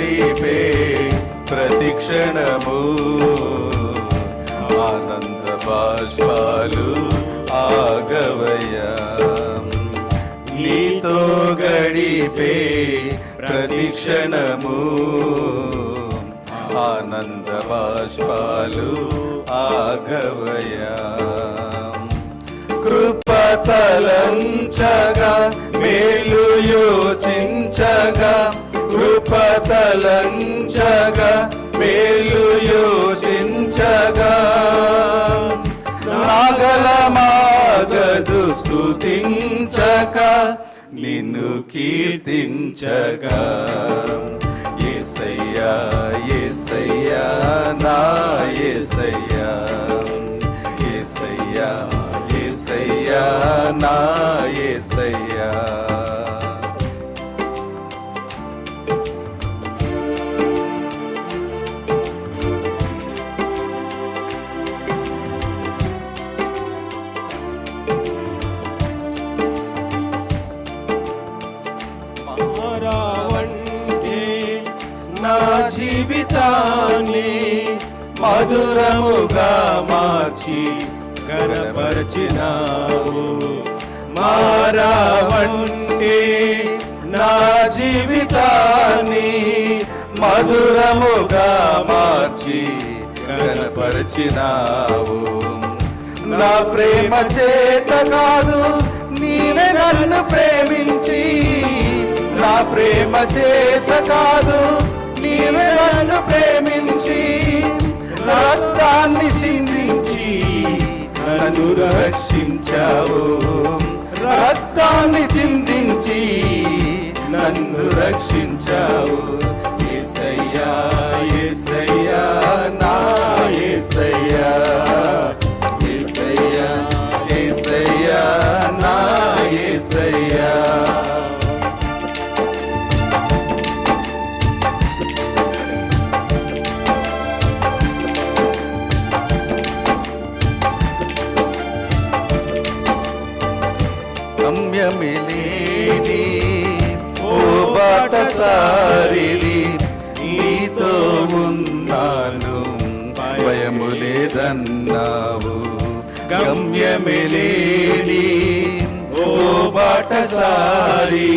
గడిపే ప్రతిక్షణము ఆనంద బాష్పాలు ఆగవయ్యా. నీతో గడిపే ప్రతిక్షణము ఆనంద బాష్పాలు ఆగవయ్యా. కృపతలంచగా మేలు యోచించగా కృపతలంచగా మేలు యోచించగా నాగలమాగదు స్తుతించక నిన్ను కీర్తించగా. యేసయ్యా యేసయ్యా నా యేసయ్యా యేసయ్యా యేసయ్యా నా యేసయ్యా. నా జీవితాన్ని మధురముగా మార్చి ఘనపరచినావు. మారావంటే నా జీవితాన్ని మధురముగా మార్చి ఘనపరచినావు. నా ప్రేమ చేత కాదు నీవే నన్ను ప్రేమించి, నా ప్రేమ చేత కాదు నీవే నన్ను ప్రేమించి రక్తాన్ని చిందించి నన్ను రక్షించావు. రక్తాన్ని చిందించి నన్ను రక్షించావు. యేసయ్యా యేసయ్యా నా యేసయ్యా యేసయ్యా యేసయ్యా నా యేసయ్యా. గమ్యమిలేని ఓ బాటసారిని నీతో ఉన్నాను భయము లేదన్నావు. గమ్యమిలేని ఓ బాటసారి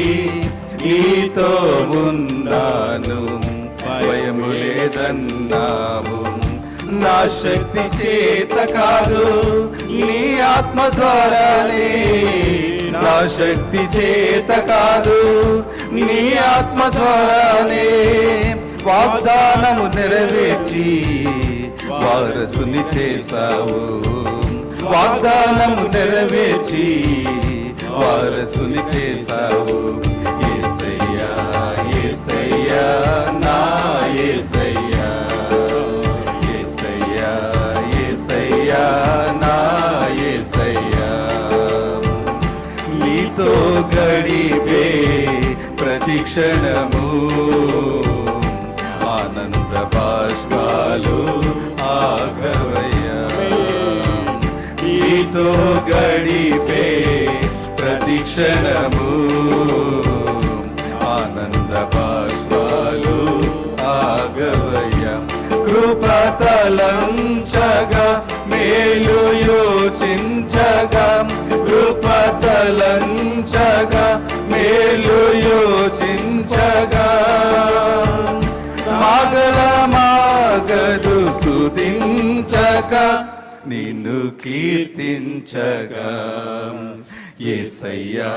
నీతో ఉన్నాను భయము లేదన్నావు. నా శక్తి చేత కాదు నీ ఆత్మ ద్వారానే, నా శక్తి చేత కాదు నీ ఆత్మ ద్వారానే వాగ్దానము నెరవేర్చి వారసుని చేశావు. వాగ్దానము నెరవేర్చి వారసుని చేశావు. యేసయ్యా యేసయ్యా నా యేసయ్యా యేసయ్యా యేసయ్యా నా యేసయ్యా. నీతో గడిపే ప్రతిక్షణము ఆనంద బాష్పాలు ఆగవయ్యా. నీతో గడిపే ప్రతిక్షణము ఆనంద బాష్పాలు ఆగవయ్యా. కృపతలంచగా మేలు యోచించగా కృపతలంచగా మేలు యోచించగా మాగదు స్తుతించక నిన్ను కీర్తించగా. యేసయ్యా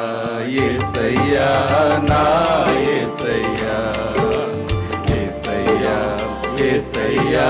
యేసయ్యా నా యేసయ్యా యేసయ్యా యేసయ్యా